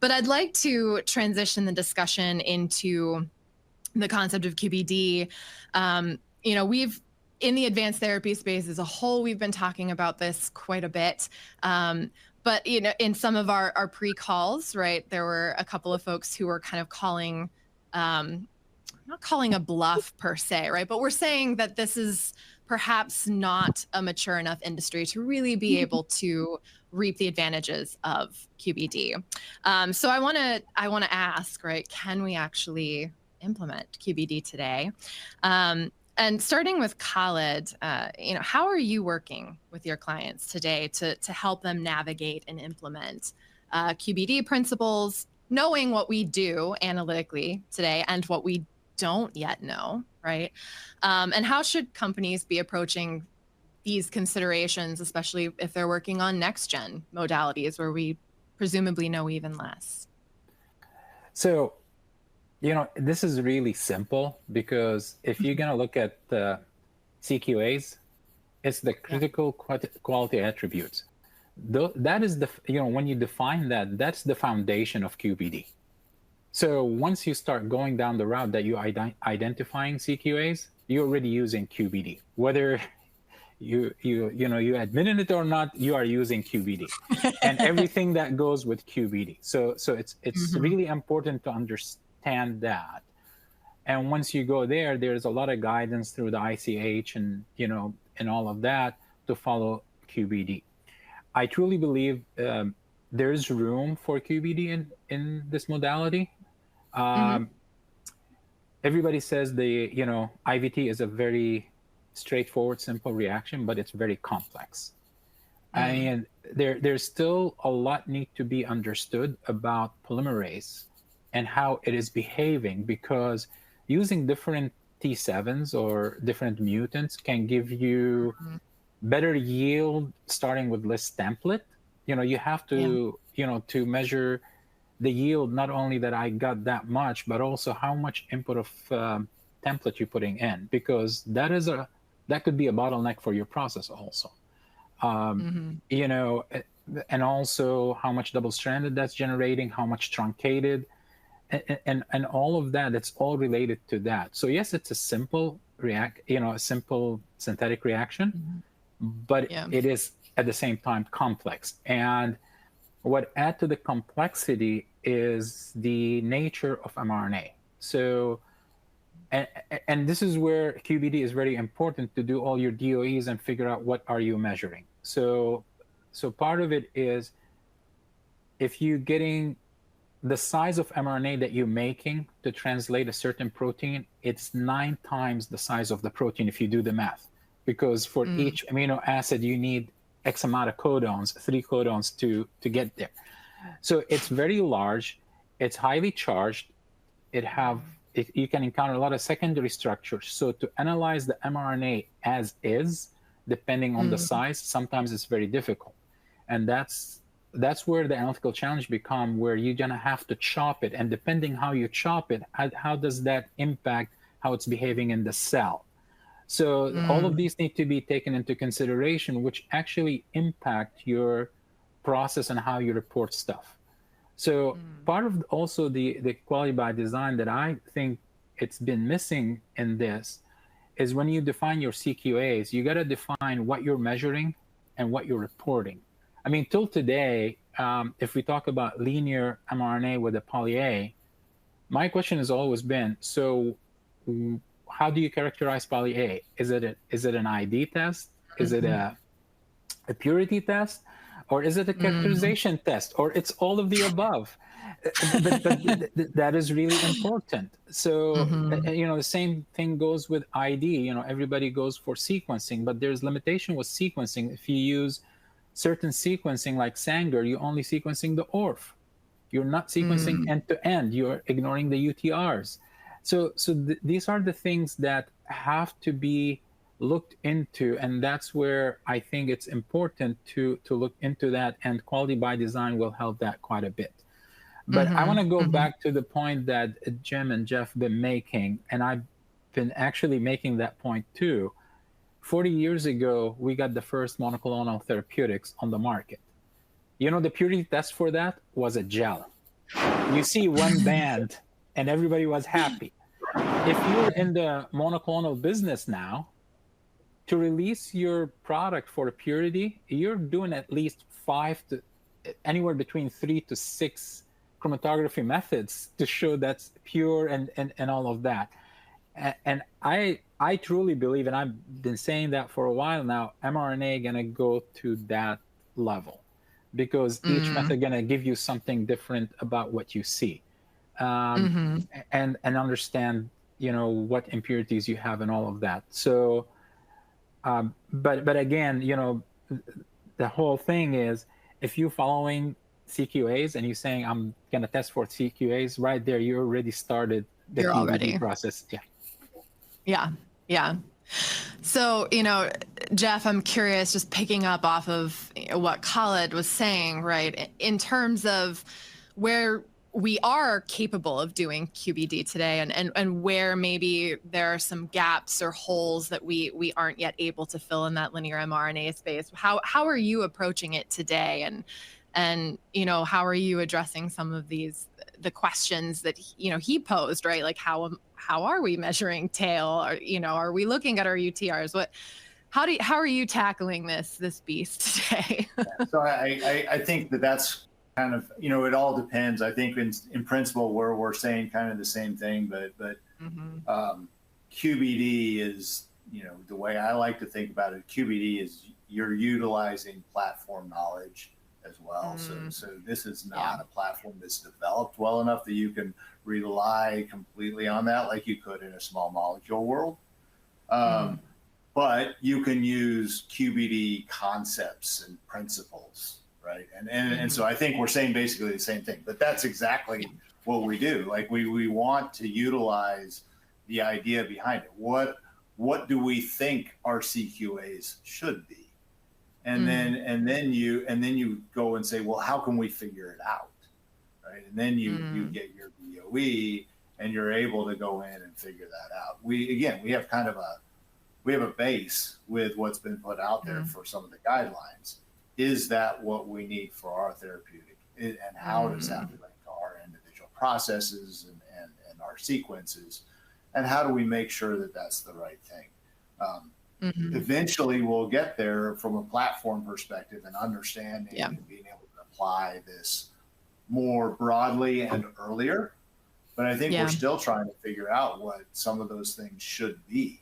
But I'd like to transition the discussion into the concept of QBD. We've in the advanced therapy space as a whole, we've been talking about this quite a bit. But in some of our pre-calls, right, there were a couple of folks who were kind of calling, not calling a bluff per se, right, but we're saying that this is perhaps not a mature enough industry to really be able to reap the advantages of QBD. So I want to ask, right, can we actually implement QBD today? And starting with Khaled, how are you working with your clients today to help them navigate and implement QBD principles, knowing what we do analytically today and what we don't yet know, right? And how should companies be approaching these considerations, especially if they're working on next-gen modalities where we presumably know even less? So, this is really simple, because if you're going to look at CQAs, it's the critical quality attributes. That is when you define that, that's the foundation of QBD. So once you start going down the route that you're identifying CQAs, you're already using QBD. Whether you admitted it or not, you are using QBD and everything that goes with QBD. So it's really important to understand that. And once you go there, there's a lot of guidance through the ICH and all of that to follow QBD. I truly believe there's room for QBD in this modality. Everybody says the IVT is a very straightforward, simple reaction, but it's very complex. And there's still a lot need to be understood about polymerase and how it is behaving, because using different T7s or different mutants can give you better yield starting with less template. You have to to measure the yield, not only that I got that much, but also how much input of template you're putting in, because that could be a bottleneck for your process also. And also how much double-stranded that's generating, how much truncated, and all of that. It's all related to that. So yes, it's a simple a simple synthetic reaction, but it is at the same time complex. And what adds to the complexity is the nature of mRNA. So, and this is where QBD is very important, to do all your DOEs and figure out what are you measuring. So part of it is, if you're getting the size of mRNA that you're making to translate a certain protein, it's 9 times the size of the protein if you do the math, because for each amino acid you need X amount of codons, 3 codons to get there. So it's very large, it's highly charged, you can encounter a lot of secondary structures. So to analyze the mRNA as is, depending on the size, sometimes it's very difficult. And that's where the analytical challenge become, where you're gonna have to chop it, and depending how you chop it, how does that impact how it's behaving in the cell? So all of these need to be taken into consideration, which actually impact your process and how you report stuff. So part of also the quality by design that I think it's been missing in this is, when you define your CQAs, you got to define what you're measuring and what you're reporting. I mean, till today, if we talk about linear mRNA with a poly-A, my question has always been, so how do you characterize poly-A? Is it an ID test? Is it a purity test? Or is it a characterization test? Or it's all of the above? but that is really important. So, the same thing goes with ID. Everybody goes for sequencing, but there's limitation with sequencing. If you use certain sequencing like Sanger, you're only sequencing the ORF. You're not sequencing end-to-end. You're ignoring the UTRs. So these are the things that have to be looked into, and that's where I think it's important to look into that, and quality by design will help that quite a bit. But I want to go back to the point that Jim and Jeff been making, and I've been actually making that point too. 40 years ago, we got the first monoclonal therapeutics on the market. The purity test for that was a gel. You see one band and everybody was happy. If you're in the monoclonal business now, to release your product for purity, you're doing at least anywhere between 3 to 6 chromatography methods to show that's pure and all of that. And I truly believe, and I've been saying that for a while now, mRNA gonna go to that level, because each method gonna give you something different about what you see, and understand, what impurities you have and all of that. So, but again, the whole thing is, if you're following CQAs and you're saying I'm gonna test for CQAs, right there, you already started the You're QBD already. process. Yeah. Yeah. Yeah. So, Jeff, I'm curious, just picking up off of what Khaled was saying, right? In terms of where we are capable of doing QBD today, and where maybe there are some gaps or holes that we aren't yet able to fill in that linear mRNA space. How are you approaching it today? And how are you addressing some of the questions that he posed, right? Like how are we measuring tail? Or are we looking at our UTRs? How are you tackling this beast today? So I think that's kind of, it all depends. I think in principle we're saying kind of the same thing, but QBD is, the way I like to think about it, QBD is you're utilizing platform knowledge as well. So this is not a platform that's developed well enough that you can rely completely on that like you could in a small molecule world. But you can use QBD concepts and principles, right? And so I think we're saying basically the same thing, but that's exactly what we do. Like we want to utilize the idea behind it. What do we think our CQAs should be? And then you go and say, well, how can we figure it out, right? And then you get your BOE, and you're able to go in and figure that out. We have kind of a base with what's been put out there for some of the guidelines. Is that what we need for our therapeutic, and how does that relate to our individual processes and our sequences, and how do we make sure that that's the right thing? Eventually we'll get there from a platform perspective and understanding and being able to apply this more broadly and earlier. But I think we're still trying to figure out what some of those things should be.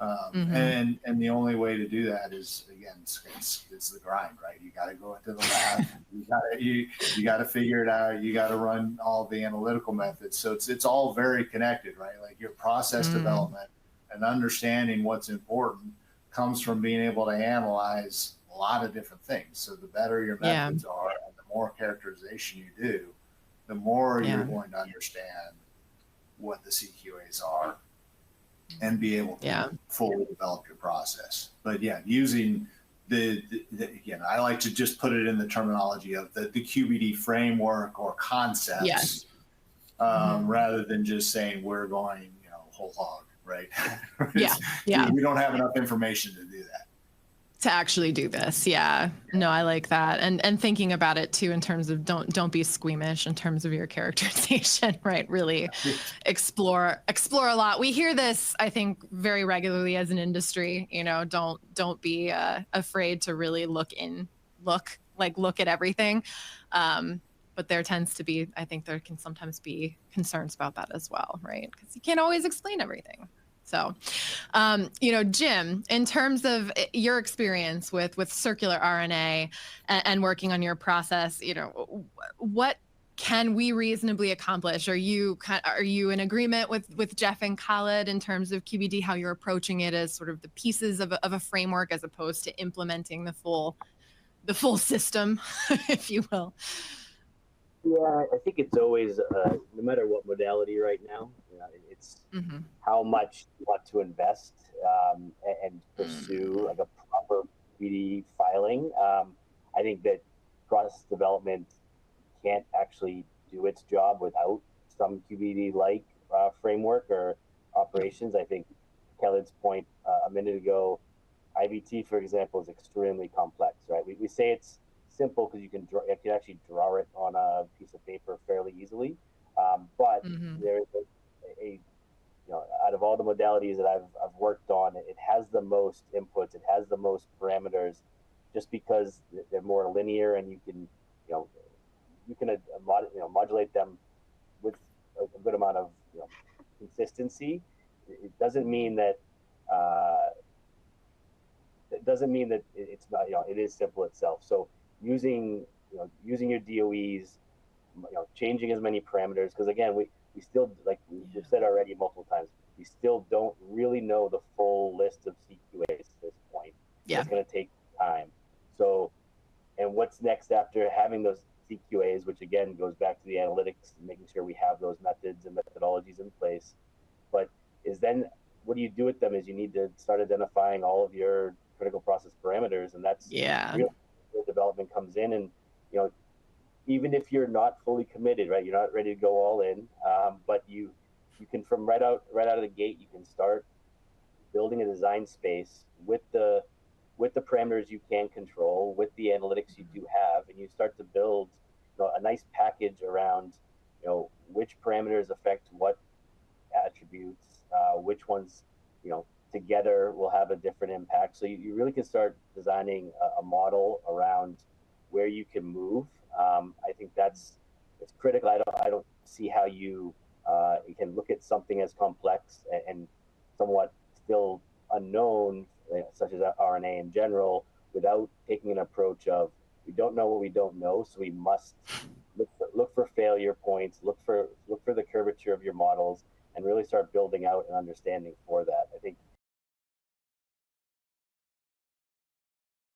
And the only way to do that is, again, it's the grind, right? You got to go into the lab, you got to figure it out, you got to run all the analytical methods. So it's all very connected, right? Like your process development and understanding what's important comes from being able to analyze a lot of different things. So the better your methods are, and the more characterization you do, the more you're going to understand what the CQAs are and be able to fully develop your process. But using again, I like to just put it in the terminology of the QBD framework or concepts, rather than just saying we're going, whole hog, right? We don't have enough information to do that. To actually do this. No, I like that. And thinking about it too, in terms of don't be squeamish in terms of your characterization, right? Really explore a lot. We hear this, I think, very regularly as an industry, don't be afraid to really look at everything. But there tends to be, I think there can sometimes be concerns about that as well, right? Because you can't always explain everything. So, Jim, in terms of your experience with circular RNA and working on your process, what can we reasonably accomplish? Are you in agreement with Jeff and Khaled in terms of QBD, how you're approaching it as sort of the pieces of a framework as opposed to implementing the full system, if you will? Yeah, I think it's always, no matter what modality right now, it's how much you want to invest and pursue like a proper QBD filing. I think that process development can't actually do its job without some QBD-like framework or operations. I think Kelly's point a minute ago, IVT, for example, is extremely complex, right? We say it's simple because you can actually draw it on a piece of paper fairly easily. But there's a out of all the modalities that I've worked on, it has the most inputs, it has the most parameters, just because they're more linear, and you can modulate them with a good amount of consistency. It doesn't mean that it's not, it is simple itself. So using your DOEs, changing as many parameters, because again, we still, like we've said already multiple times, we still don't really know the full list of CQAs at this point. Yeah. It's going to take time. So, and what's next after having those CQAs, which again goes back to the analytics, making sure we have those methods and methodologies in place. But is then what do you do with them is you need to start identifying all of your critical process parameters, and that's really where development comes in. And even if you're not fully committed, right, you're not ready to go all in, but you can, from right out of the gate, you can start building a design space with the parameters you can control, with the analytics you do have, and you start to build a nice package around which parameters affect what attributes, which ones together will have a different impact. So you really can start designing a model around where you can move. I think it's critical. I don't see how you can look at something as complex and somewhat still unknown, such as RNA in general, without taking an approach of, we don't know what we don't know, so we must look for failure points, look for the curvature of your models, and really start building out an understanding for that. I think